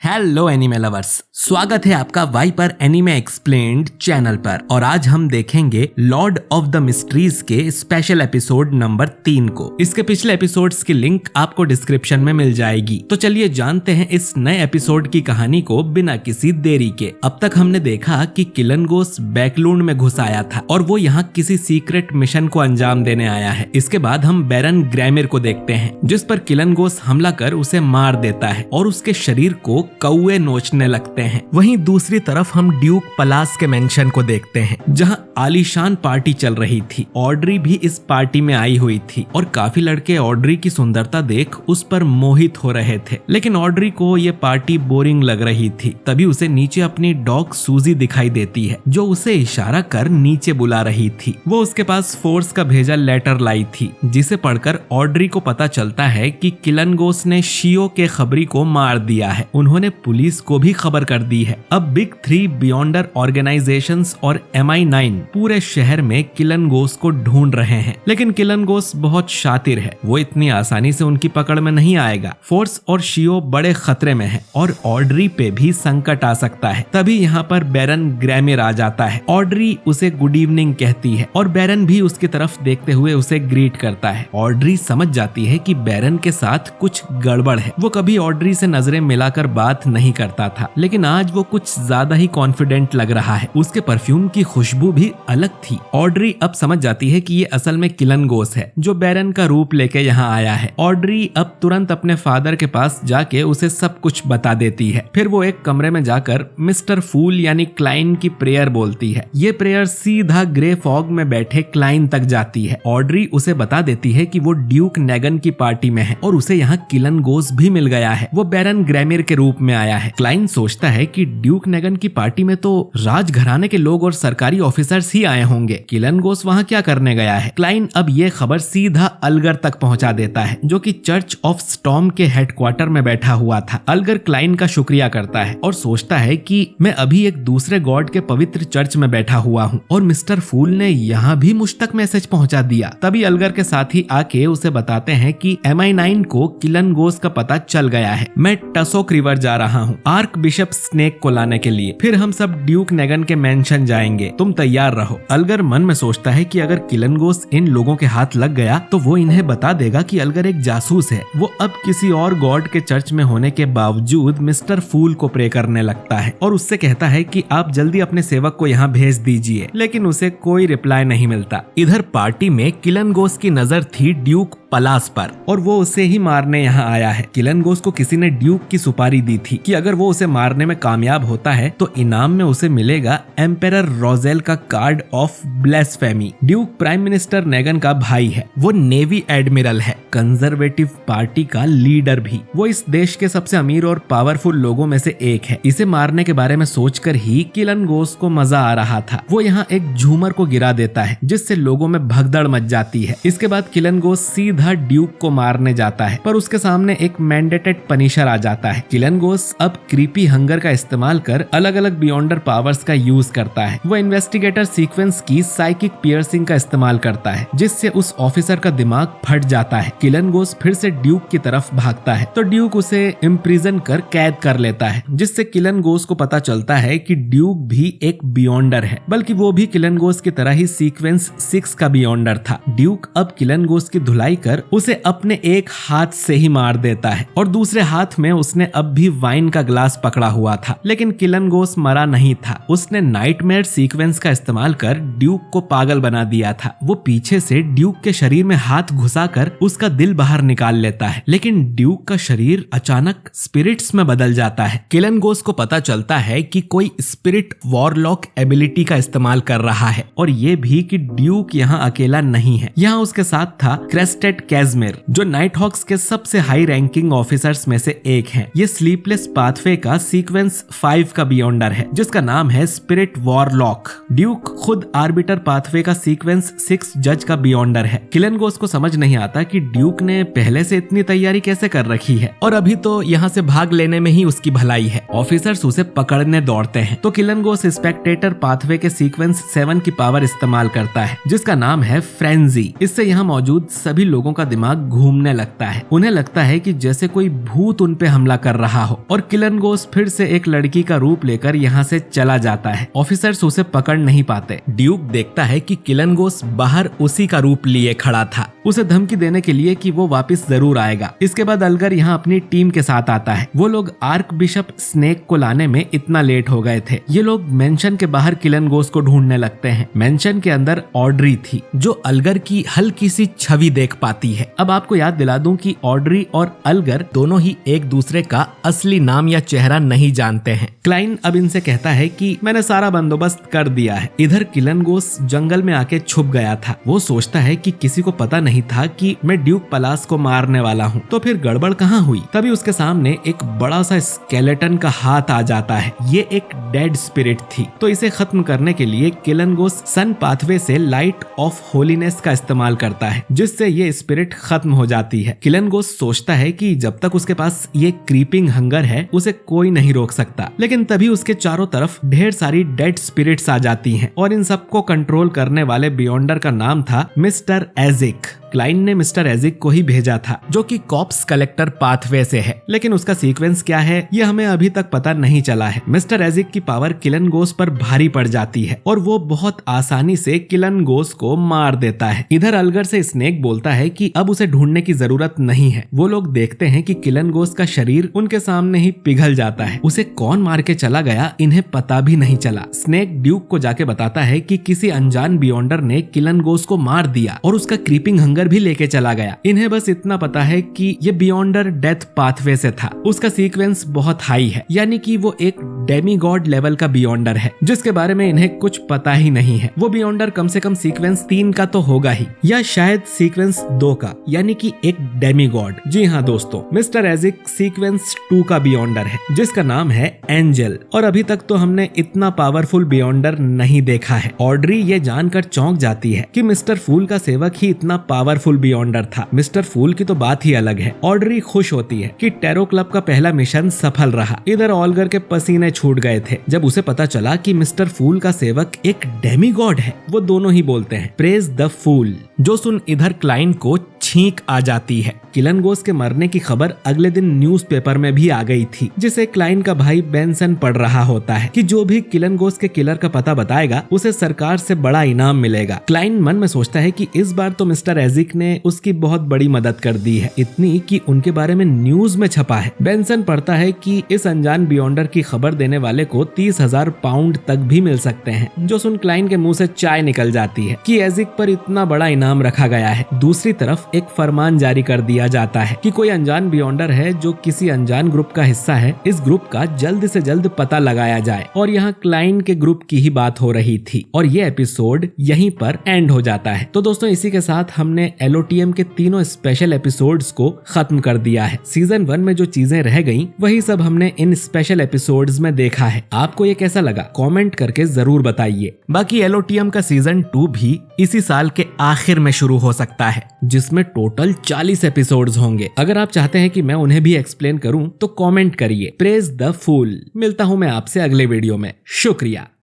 Hello anime lovers, स्वागत है आपका वाइपर एनिमे एक्सप्लेन्ड चैनल पर। और आज हम देखेंगे लॉर्ड ऑफ द मिस्ट्रीज के स्पेशल एपिसोड नंबर 3 को। इसके पिछले एपिसोड्स की लिंक आपको डिस्क्रिप्शन में मिल जाएगी। तो चलिए जानते हैं इस नए एपिसोड की कहानी को बिना किसी देरी के। अब तक हमने देखा कि किलनगोस बैकलून में घुस आया था और वो यहाँ किसी सीक्रेट मिशन को अंजाम देने आया है। इसके बाद हम बैरन ग्रैमिर को देखते हैं, जिस पर किलनगोस हमला कर उसे मार देता है और उसके शरीर को कौए नोचने लगते हैं। वहीं दूसरी तरफ हम ड्यूक पलास के मेंशन को देखते हैं, जहां आलीशान पार्टी चल रही थी। ऑड्री भी इस पार्टी में आई हुई थी और काफी लड़के ऑड्री की सुंदरता देख उस पर मोहित हो रहे थे। लेकिन ऑड्री को ये पार्टी बोरिंग लग रही थी। तभी उसे नीचे अपनी डॉग सूजी दिखाई देती है, जो उसे इशारा कर नीचे बुला रही थी। वो उसके पास फोर्स का भेजा लेटर लाई थी, जिसे पढ़कर ऑड्री को पता चलता है कि किलनगोस ने शियो के खबरी को मार दिया है। उन्होंने पुलिस को भी खबर कर दी है। अब बिग 3 बियॉन्डर ऑर्गेनाइजेशंस और MI9 पूरे शहर में किलनगोस को ढूंढ रहे हैं। लेकिन किलनगोस बहुत शातिर है, वो इतनी आसानी से उनकी पकड़ में नहीं आएगा। फोर्स और शियो बड़े खतरे में है और ऑड्री पे भी संकट आ सकता है। तभी यहाँ पर बैरन ग्रैमिर आ जाता है। ऑड्री उसे गुड इवनिंग कहती है और बैरन भी उसकी तरफ देखते हुए उसे ग्रीट करता है। ऑड्री समझ जाती है कि बैरन के साथ कुछ गड़बड़ है। वो कभी ऑड्री से नजरें मिलाकर बात नहीं करता था, लेकिन आज वो कुछ ज्यादा ही कॉन्फिडेंट लग रहा है। उसके परफ्यूम की खुशबू भी अलग थी। ऑड्री अब समझ जाती है कि ये असल में किलनगोस है, जो बैरन का रूप लेके यहाँ आया है। ऑड्री अब तुरंत अपने फादर के पास जाके उसे सब कुछ बता देती है। फिर वो एक कमरे में जाकर मिस्टर फूल यानी क्लाइन की प्रेयर बोलती है। ये प्रेयर सीधा ग्रे फॉग में बैठे क्लाइन तक जाती है। ऑड्री उसे बता देती है कि वो ड्यूक नेगन की पार्टी में है और उसे यहाँ किलनगोस भी मिल गया है। वो बैरन ग्रैमिर के रूप में आया है। क्लाइन सोचता है कि ड्यूक नेगन की पार्टी में तो राजघराने के लोग और सरकारी ऑफिसर्स ही आए होंगे। किलनगोस वहाँ क्या करने गया है? क्लाइन अब ये खबर सीधा अलगर तक पहुंचा देता है, जो कि चर्च ऑफ स्टॉर्म के हेडक्वार्टर में बैठा हुआ था। अलगर क्लाइन का शुक्रिया करता है और सोचता है कि मैं अभी एक दूसरे गॉड के पवित्र चर्च में बैठा हुआ हूँ और मिस्टर फूल ने यहाँ भी मुझ तक मैसेज पहुँचा दिया। तभी अलगर के साथी आके उसे बताते हैं कि MI9 को किलनगोस का पता चल गया है। मैं टसोक रिवर जा रहा हूँ आर्क बिशप स्नेक को लाने के लिए। फिर हम सब ड्यूक नेगन के मेंशन जाएंगे, तुम तैयार रहो। अलगर मन में सोचता है कि अगर किलनगोस इन लोगों के हाथ लग गया तो वो इन्हें बता देगा कि अलगर एक जासूस है। वो अब किसी और गॉड के चर्च में होने के बावजूद मिस्टर फूल को प्रे करने लगता है और उससे कहता है कि आप जल्दी अपने सेवक को यहाँ भेज दीजिए, लेकिन उसे कोई रिप्लाई नहीं मिलता। इधर पार्टी में किलनगोस की नजर थी ड्यूक पलास पर और वो उसे ही मारने यहाँ आया है। किलनगोस को किसी ने ड्यूक की सुपारी दी थी कि अगर वो उसे मारने में कामयाब होता है तो इनाम में उसे मिलेगा एम्पेरर रोजेल का card of blasphemy. Duke prime minister Negan का भाई है। वो नेवी एडमिरल है, कंजर्वेटिव पार्टी का लीडर भी। वो इस देश के सबसे अमीर और पावरफुल लोगों में से एक है। इसे मारने के बारे में सोचकर ही किलनगोस को मजा आ रहा था। वो यहाँ एक झूमर को गिरा देता है, जिससे लोगों में भगदड़ मच जाती है। इसके बाद किलनगोस सीधा ड्यूक को मारने जाता है, पर उसके सामने एक मैंडेटेड पनिशर आ जाता है। किलनगोस अब क्रीपी हंगर का इस्तेमाल कर अलग अलग बियॉन्डर पावर्स का यूज करता है। वो इन्वेस्टिगेटर सीक्वेंस की साइकिक पियर्सिंग का इस्तेमाल करता है, जिससे उस ऑफिसर का दिमाग फट जाता है। किलनगोस फिर से ड्यूक की तरफ भागता है तो ड्यूक उसे इम्प्रिजन कर कैद कर लेता है, जिससे किलनगोस को पता चलता है कि ड्यूक भी एक बियॉन्डर है, बल्कि वो भी किलनगोस की तरह ही सीक्वेंस 6 का बियॉन्डर था। ड्यूक अब किलनगोस की धुलाई कर उसे अपने एक हाथ से ही मार देता है और दूसरे हाथ में उसने अब भी वाइन का ग्लास पकड़ा हुआ था। लेकिन किलनगोस मरा नहीं था। उसने नाइटमेयर सीक्वेंस का इस्तेमाल कर ड्यूक को पागल बना दिया था। वो पीछे से ड्यूक के शरीर में हाथ घुसाकर उसका दिल बाहर निकाल लेता है, लेकिन ड्यूक का शरीर अचानक स्पिरिट्स में बदल जाता है। किलनगोस को पता चलता है कि कोई स्पिरिट वॉरलॉक एबिलिटी का इस्तेमाल कर रहा है और ये भी कि ड्यूक यहाँ अकेला नहीं है। यहाँ उसके साथ था क्रेस्टेड कैज़मेर, जो नाइट हॉक्स के सबसे हाई रैंकिंग ऑफिसर्स में से एक हैं। ये स्लीपलेस पाथवे का सीक्वेंस 5 का बियॉन्डर है, जिसका नाम है स्पिरिट वॉरलॉक। ड्यूक खुद आर्बिटर पाथवे का सीक्वेंस 6 जज का बियॉन्डर है। किलनगोस को समझ नहीं आता कि ड्यूक ने पहले से इतनी तैयारी कैसे कर रखी है और अभी तो यहाँ से भाग लेने में ही उसकी भलाई है। ऑफिसर्स उसे पकड़ने दौड़ते हैं तो किलनगोस स्पेक्टेटर पाथवे के सीक्वेंस 7 की पावर इस्तेमाल करता है, जिसका नाम है फ्रेंजी। इससे यहाँ मौजूद सभी लोगों लोगों का दिमाग घूमने लगता है। उन्हें लगता है कि जैसे कोई भूत उन पे हमला कर रहा हो और किलनगोस फिर से एक लड़की का रूप लेकर यहाँ से चला जाता है। ऑफिसर्स उसे पकड़ नहीं पाते। ड्यूक देखता है कि किलनगोस बाहर उसी का रूप लिए खड़ा था, उसे धमकी देने के लिए कि वो वापस जरूर आएगा। इसके बाद अल्गर यहाँ अपनी टीम के साथ आता है। वो लोग आर्क बिशप स्नेक को लाने में इतना लेट हो गए थे। ये लोग मेंशन के बाहर किलनगोस को ढूंढने लगते हैं। मेंशन के अंदर ऑड्री थी जो अल्गर की हल्की सी छवि देख पाती है। अब आपको याद दिला दूं कि ऑड्री और अल्गर दोनों ही एक दूसरे का असली नाम या चेहरा नहीं जानते हैं। क्लाइन अब इनसे कहता है कि मैंने सारा बंदोबस्त कर दिया है। इधर किलनगोस जंगल में आके छुप गया था। वो सोचता है कि किसी को पता नहीं था कि मैं ड्यूक पलास को मारने वाला हूँ, तो फिर गड़बड़ कहाँ हुई। तभी उसके सामने एक बड़ा सा स्केलेटन का हाथ आ जाता है। ये एक डेड स्पिरिट थी, तो इसे खत्म करने के लिए किलनगोस सन पाथवे से लाइट ऑफ होलीनेस का इस्तेमाल करता है, जिससे ये स्पिरिट खत्म हो जाती है। किलनगोस सोचता है कि जब तक उसके पास ये क्रीपिंग हंगर है उसे कोई नहीं रोक सकता, लेकिन तभी उसके चारों तरफ ढेर सारी डेड स्पिरिट्स आ जाती हैं और इन सबको कंट्रोल करने वाले बियॉन्डर का नाम था मिस्टर एजिक। क्लाइन ने मिस्टर एजिक को ही भेजा था, जो कि कॉप्स कलेक्टर पाथवे से है, लेकिन उसका सीक्वेंस क्या है ये हमें अभी तक पता नहीं चला है। मिस्टर एजिक की पावर किलनगोस पर भारी पड़ जाती है और वो बहुत आसानी से किलनगोस को मार देता है। इधर अल्गर से स्नेक बोलता है कि अब उसे ढूंढने की जरूरत नहीं है। वो लोग देखते हैं कि किलनगोस का शरीर उनके सामने ही पिघल जाता है। उसे कौन मार के चला गया इन्हें पता भी नहीं चला। स्नेक ड्यूक को जाके बताता है कि किसी अनजान बियॉन्डर ने किलनगोस को मार दिया और उसका क्रीपिंग हंगर भी लेके चला गया। इन्हें बस इतना पता है कि ये बियॉन्डर डेथ पाथवे से था। उसका सीक्वेंस बहुत हाई है, यानी कि वो एक डेमीगॉड लेवल का बियॉन्डर है जिसके बारे में इन्हें कुछ पता ही नहीं है। वो बियॉन्डर कम से कम सीक्वेंस 3 का तो होगा ही, या शायद सीक्वेंस 2 का, यानी कि एक डेमीगॉड। जी हाँ दोस्तों, मिस्टर एजिक सीक्वेंस 2 का बियॉन्डर है जिसका नाम है एंजल, और अभी तक तो हमने इतना पावरफुल बियॉन्डर नहीं देखा है। ऑड्री ये जानकर चौंक जाती है कि मिस्टर फूल का सेवक ही इतना पावरफुल बियॉन्डर था। मिस्टर फूल की तो बात ही अलग है। ऑड्री खुश होती है कि टैरो क्लब का पहला मिशन सफल रहा। इधर ऑल्गर के पसीने छूट गए थे जब उसे पता चला कि मिस्टर फूल का सेवक एक डेमीगॉड है। वो दोनों ही बोलते हैं प्रेज द फूल, जो सुन इधर क्लाइन को छींक आ जाती है। किलनगोस के मरने की खबर अगले दिन न्यूज़पेपर में भी आ गई थी, जिसे क्लाइन का भाई बेंसन पढ़ रहा होता है कि जो भी किलनगोस के किलर का पता बताएगा उसे सरकार से बड़ा इनाम मिलेगा। क्लाइन मन में सोचता है कि इस बार तो मिस्टर एजिक ने उसकी बहुत बड़ी मदद कर दी है, इतनी कि उनके बारे में न्यूज में छपा है। बेंसन पढ़ता है कि इस अनजान बियॉन्डर की खबर देने वाले को 30,000 पाउंड तक भी मिल सकते हैं, जो सुन क्लाइन के मुंह से चाय निकल जाती है कि एजिक पर इतना बड़ा इनाम रखा गया है। दूसरी तरफ एक फरमान जारी कर दिया जाता है कि कोई अनजान बियॉन्डर है जो किसी अनजान ग्रुप का हिस्सा है, इस ग्रुप का जल्द से जल्द पता लगाया जाए। और यहाँ क्लाइन के ग्रुप की ही बात हो रही थी और ये एपिसोड यहीं पर एंड हो जाता है। तो दोस्तों इसी के साथ हमने एलओटीएम के तीनों स्पेशल एपिसोड्स को खत्म कर दिया है। सीजन 1 में जो चीजें रह गईं वही सब हमने इन स्पेशल एपिसोड्स में देखा है। आपको ये कैसा लगा कमेंट करके जरूर बताइए। बाकी एलओटीएम का सीजन 2 भी इसी साल के आखिर में शुरू हो सकता है, जिसमें टोटल 40 एपिसोड्स होंगे। अगर आप चाहते हैं कि मैं उन्हें भी एक्सप्लेन करूं तो कमेंट करिए प्रेज द फूल। मिलता हूं मैं आपसे अगले वीडियो में। शुक्रिया।